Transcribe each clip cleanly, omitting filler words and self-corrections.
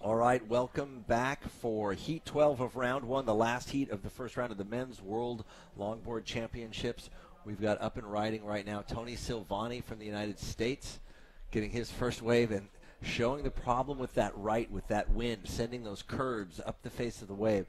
All right, welcome back for Heat 12 of Round 1, the last heat of the first round of the Men's World Longboard Championships. We've got up and riding right now Tony Silvagni from the United States, getting his first wave and showing the problem with that right, with that wind, sending those curves up the face of the wave.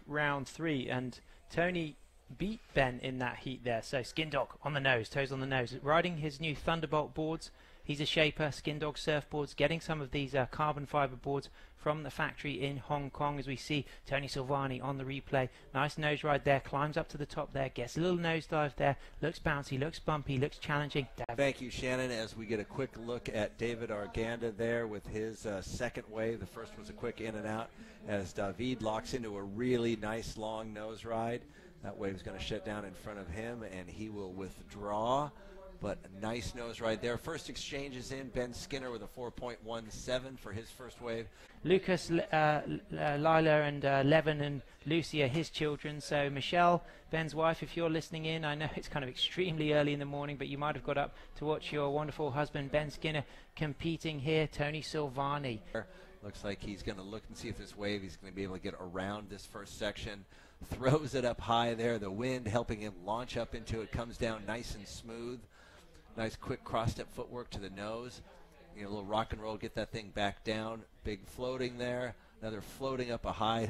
Round 3, and Tony beat Ben in that heat there. So Skin Dog on the nose, toes on the nose, riding his new Thunderbolt boards. He's a shaper, Skin Dog surfboards, getting some of these carbon fiber boards from the factory in Hong Kong, as we see Tony Silvagni on the replay. Nice nose ride there, climbs up to the top there, gets a little nosedive there, looks bouncy, looks bumpy, looks challenging. Thank you, Shannon, as we get a quick look at David Arganda there with his second wave. The first was a quick in and out as David locks into a really nice long nose ride. That wave is going to shut down in front of him, and he will withdraw. But a nice nose ride there. First exchange is in. Ben Skinner with a 4.17 for his first wave. Lucas, Lila, and Levin and Lucy are his children. So Michelle, Ben's wife, if you're listening in, I know it's kind of extremely early in the morning, but you might have got up to watch your wonderful husband Ben Skinner competing here. Tony Silvagni. Looks like he's going to look and see if this wave, he's going to be able to get around this first section. Throws it up high there. The wind helping him launch up into it. Comes down nice and smooth. Nice quick cross-step footwork to the nose. You know, a little rock and roll, get that thing back down. Big floating there. Another floating up a high.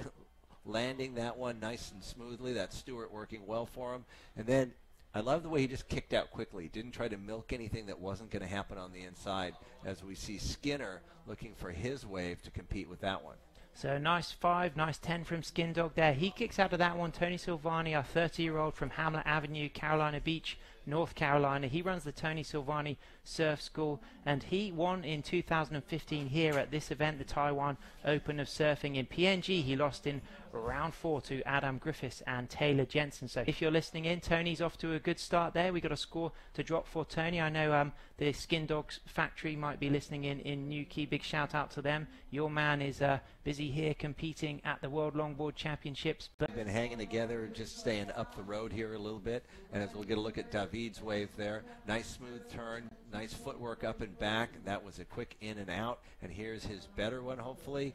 Landing that one nice and smoothly. That Stewart working well for him. And then I love the way he just kicked out quickly. Didn't try to milk anything that wasn't going to happen on the inside, as we see Skinner looking for his wave to compete with that one. So nice 5, nice 10 from Skin Dog there. He kicks out of that one. Tony Silvagni, our 30-year-old from Hamlet Avenue, Carolina Beach, North Carolina. He runs the Tony Silvagni Surf School, and he won in 2015 here at this event, the Taiwan Open of Surfing. In PNG, he lost in round 4 to Adam Griffiths and Taylor Jensen. So if you're listening in, Tony's off to a good start there. We got a score to drop for Tony. I know the Skin Dogs factory might be listening in Newquay. Big shout out to them. Your man is busy here competing at the World Longboard Championships. But been hanging together, just staying up the road here a little bit. And as we'll get a look at David's wave there, nice smooth turn, nice footwork up and back. That was a quick in and out. And here's his better one, hopefully.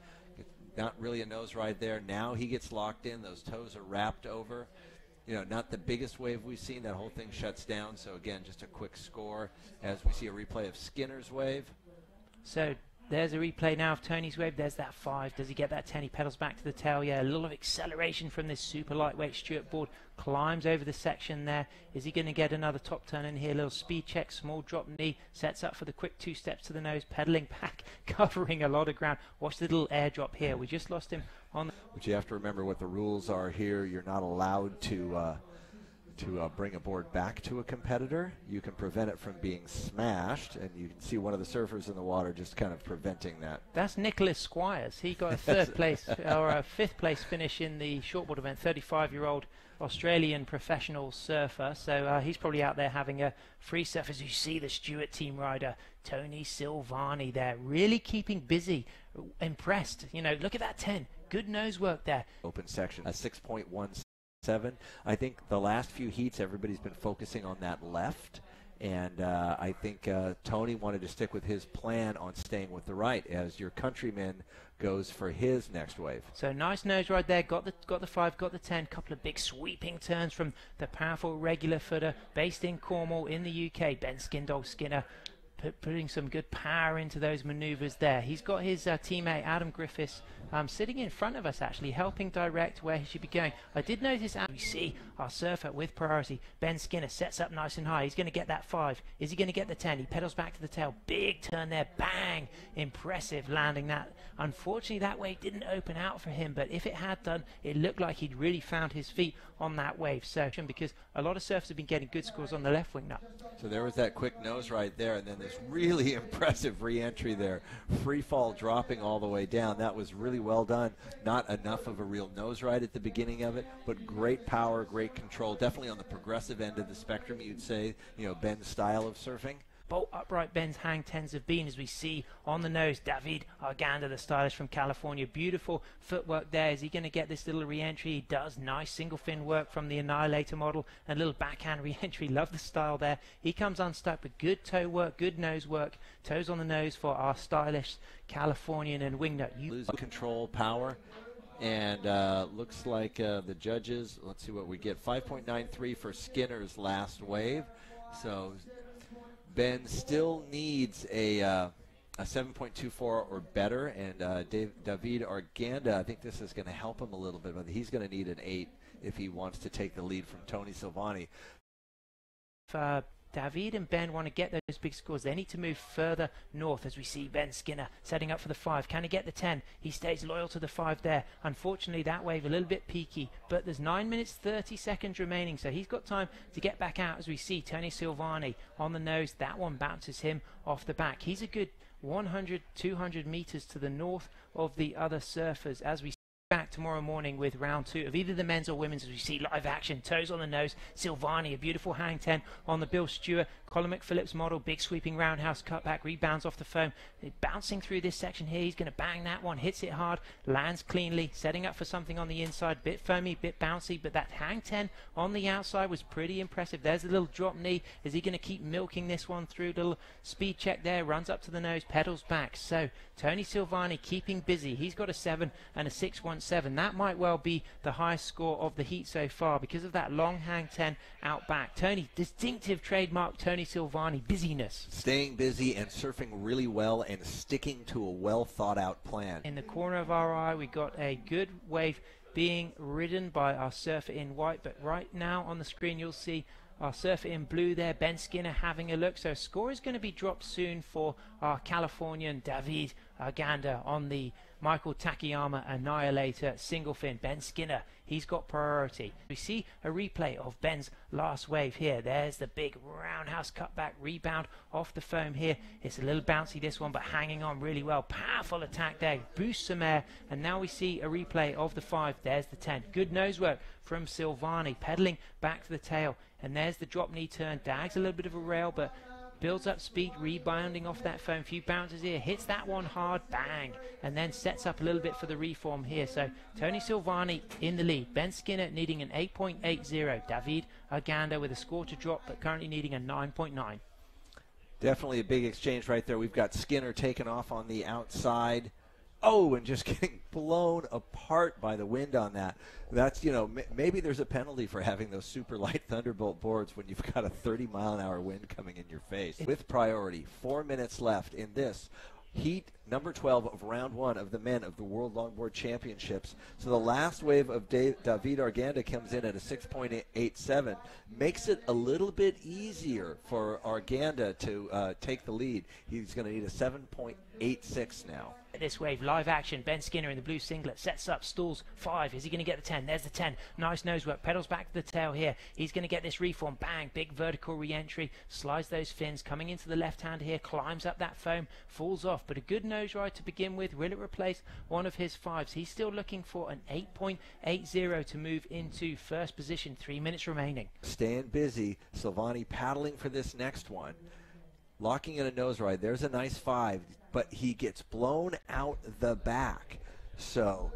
Not really a nose ride there. Now he gets locked in. Those toes are wrapped over. You know, not the biggest wave we've seen. That whole thing shuts down. So, again, just a quick score as we see a replay of Skinner's wave. So there's a replay now of Tony's wave. There's that 5. Does he get that 10? He pedals back to the tail. Yeah, a little of acceleration from this super lightweight Stewart board. Climbs over the section there. Is he going to get another top turn in here? Little speed check, small drop knee. Sets up for the quick 2 steps to the nose. Pedaling back, covering a lot of ground. Watch the little airdrop here. We just lost him on the... But you have to remember what the rules are here. You're not allowed to bring a board back to a competitor. You can prevent it from being smashed, and you can see one of the surfers in the water just kind of preventing that. That's Nicholas Squires. He got a 3rd place or a 5th place finish in the shortboard event. 35-year-old Australian professional surfer. So he's probably out there having a free surf. As you see the Stewart team rider Tony Silvagni there, really keeping busy. Impressed. You know, look at that 10. Good nose work there. Open section, a 6.17. I think the last few heats, everybody's been focusing on that left, and I think Tony wanted to stick with his plan on staying with the right as your countryman goes for his next wave. So nice nose ride there, got the 5, got the 10, couple of big sweeping turns from the powerful regular footer based in Cornwall in the UK, Ben Skin Dog Skinner, putting some good power into those maneuvers there. He's got his teammate Adam Griffiths sitting in front of us, actually helping direct where he should be going. I did notice, we see our surfer with priority. Ben Skinner sets up nice and high. He's going to get that 5. Is he going to get the 10? He pedals back to the tail. Big turn there. Bang! Impressive landing that. Unfortunately, that wave didn't open out for him, but if it had done, it looked like he'd really found his feet on that wave. So, because a lot of surfers have been getting good scores on the left wing now. So there was that quick nose ride there, and then this really impressive re-entry there. Free fall dropping all the way down. That was really well done. Not enough of a real nose ride at the beginning of it, but great power, great control. Definitely on the progressive end of the spectrum, you'd say, you know, Ben's style of surfing. bolt upright bends hang 10s have been, as we see on the nose David Arganda, the stylist from California. Beautiful footwork there. Is he going to get this little re-entry? He does. Nice single fin work from the Annihilator model and little backhand re-entry. Love the style there. He comes unstuck, but good toe work, good nose work. Toes on the nose for our stylish Californian and wingnut. Lose control, power. And looks like the judges, let's see what we get, 5.93 for Skinner's last wave. So Ben still needs a 7.24 or better, and David Arganda, I think this is going to help him a little bit, but he's going to need an 8 if he wants to take the lead from Tony Silvagni. David and Ben want to get those big scores. They need to move further north, as we see Ben Skinner setting up for the 5. Can he get the 10? He stays loyal to the 5 there. Unfortunately, that wave a little bit peaky, but there's 9 minutes 30 seconds remaining, so he's got time to get back out. As we see Tony Silvagni on the nose, that one bounces him off the back. He's a good 100, 200 meters to the north of the other surfers. As we back tomorrow morning with round 2 of either the men's or women's, as we see live action. Toes on the nose, Silvagni, a beautiful hang 10 on the Bill Stewart Colin McPhillips model, big sweeping roundhouse cutback, rebounds off the foam, bouncing through this section here. He's going to bang that one, hits it hard, lands cleanly, setting up for something on the inside, bit foamy, bit bouncy, but that hang 10 on the outside was pretty impressive. There's a little drop knee. Is he going to keep milking this one through? Little speed check there, runs up to the nose, pedals back. So Tony Silvagni keeping busy. He's got a 7 and a 6.17. That might well be the highest score of the heat so far because of that long hang 10 out back. Tony, distinctive trademark Tony Silvagni, busyness. Staying busy and surfing really well and sticking to a well thought out plan. In the corner of our eye, we got a good wave being ridden by our surfer in white, but right now on the screen you'll see our surfer in blue there, Ben Skinner, having a look. So a score is going to be dropped soon for our Californian David Arganda on the Michael Takayama Annihilator single fin. Ben Skinner, he's got priority. We see a replay of Ben's last wave here. There's the big roundhouse cutback rebound off the foam here. It's a little bouncy this one, but hanging on really well. Powerful attack there, boosts some air, and now we see a replay of the 5. There's the 10. Good nose work from Silvagni, pedaling back to the tail, and there's the drop knee turn. Dags a little bit of a rail, but builds up speed, rebounding off that foam. Few bounces here, hits that one hard, bang, and then sets up a little bit for the reform here. So Tony Silvagni in the lead. Ben Skinner needing an 8.80. David Arganda with a score to drop, but currently needing a 9.9. Definitely a big exchange right there. We've got Skinner taking off on the outside. Oh, and just getting blown apart by the wind on that. That's, you know, maybe there's a penalty for having those super light Thunderbolt boards when you've got a 30-mile-an-hour wind coming in your face. With priority, 4 minutes left in this heat number 12 of round 1 of the men of the World Longboard Championships. So the last wave of David Arganda comes in at a 6.87, makes it a little bit easier for Arganda to take the lead. He's going to need a 7.86 now. This wave, live action. Ben Skinner in the blue singlet sets up, stalls 5. Is he going to get the 10? There's the 10. Nice nose work, pedals back to the tail here. He's going to get this reform. Bang, big vertical re-entry, slides those fins, coming into the left hand here, climbs up that foam, falls off, but a good nose ride to begin with. Will it replace one of his 5s? He's still looking for an 8.80 to move into first position. 3 minutes remaining. Staying busy. Silvagni paddling for this next one. Locking in a nose ride. There's a nice 5, but he gets blown out the back. So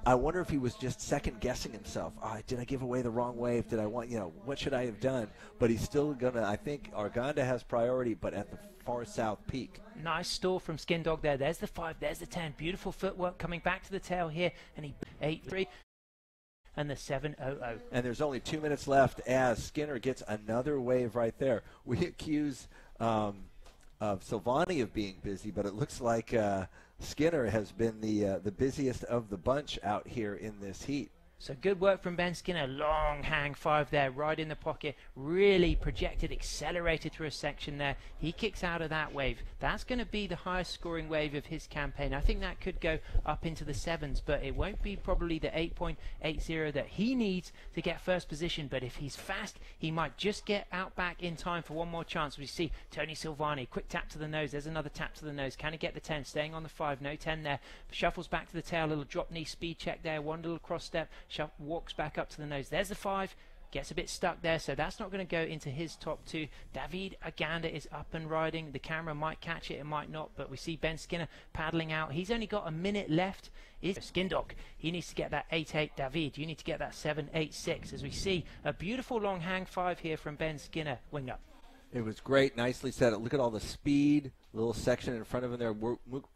I wonder if he was just second guessing himself. Did I give away the wrong wave? Did I want, what should I have done? But he's still gonna, I think Arganda has priority, but at the far south peak. Nice stall from Skin Dog there. There's the 5, there's the 10. Beautiful footwork coming back to the tail here, and he 8.3. And the 7.00. And there's only 2 minutes left as Skinner gets another wave right there. We accuse of Silvagni of being busy, but it looks like Skinner has been the busiest of the bunch out here in this heat. So good work from Ben Skinner. Long hang 5 there, right in the pocket. Really projected, accelerated through a section there. He kicks out of that wave. That's going to be the highest scoring wave of his campaign. I think that could go up into the 7s, but it won't be probably the 8.80 that he needs to get first position. But if he's fast, he might just get out back in time for one more chance. We see Tony Silvagni, quick tap to the nose. There's another tap to the nose. Can he get the 10? Staying on the 5, no 10 there. Shuffles back to the tail, little drop knee speed check there. One little cross step. Walks back up to the nose. There's the 5. gets a bit stuck there, so that's not going to go into his top two. David Arganda is up and riding. The camera might catch it, it might not, but we see Ben Skinner paddling out. He's only got a minute left. Is Skindog. He needs to get that 8-8. David, you need to get that 7-8-6. As we see a beautiful long hang 5 here from Ben Skinner, winger. It was great, nicely set. Look at all the speed. Little section in front of him there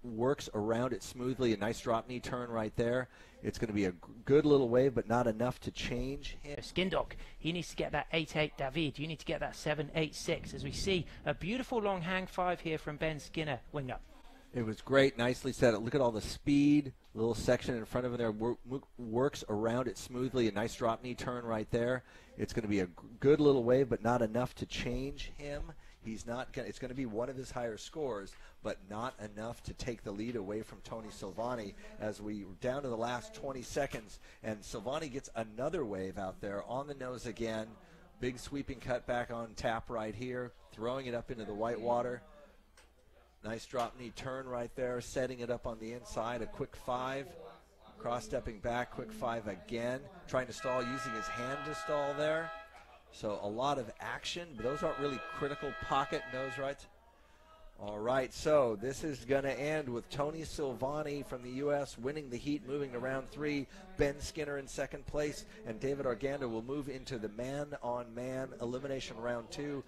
works around it smoothly. A nice drop knee turn right there. It's going to be a good little wave, but not enough to change him. Skindog. He needs to get that 8-8. David, you need to get that 7-8-6. As we see a beautiful long hang 5 here from Ben Skinner, winger. It was great, nicely set. Look at all the speed. Little section in front of him there works around it smoothly. A nice drop knee turn right there. It's going to be a good little wave, but not enough to change him. He's not. It's going to be one of his higher scores, but not enough to take the lead away from Tony Silvagni as we down to the last 20 seconds. And Silvagni gets another wave out there on the nose again. Big sweeping cut back on tap right here, throwing it up into the white water. Nice drop knee turn right there, setting it up on the inside. A quick 5, cross-stepping back, quick 5 again. Trying to stall, using his hand to stall there. So a lot of action, but those aren't really critical pocket nose rides. All right, so this is going to end with Tony Silvagni from the U.S. winning the heat, moving to round 3. Ben Skinner in second place, and David Arganda will move into the man-on-man elimination round 2.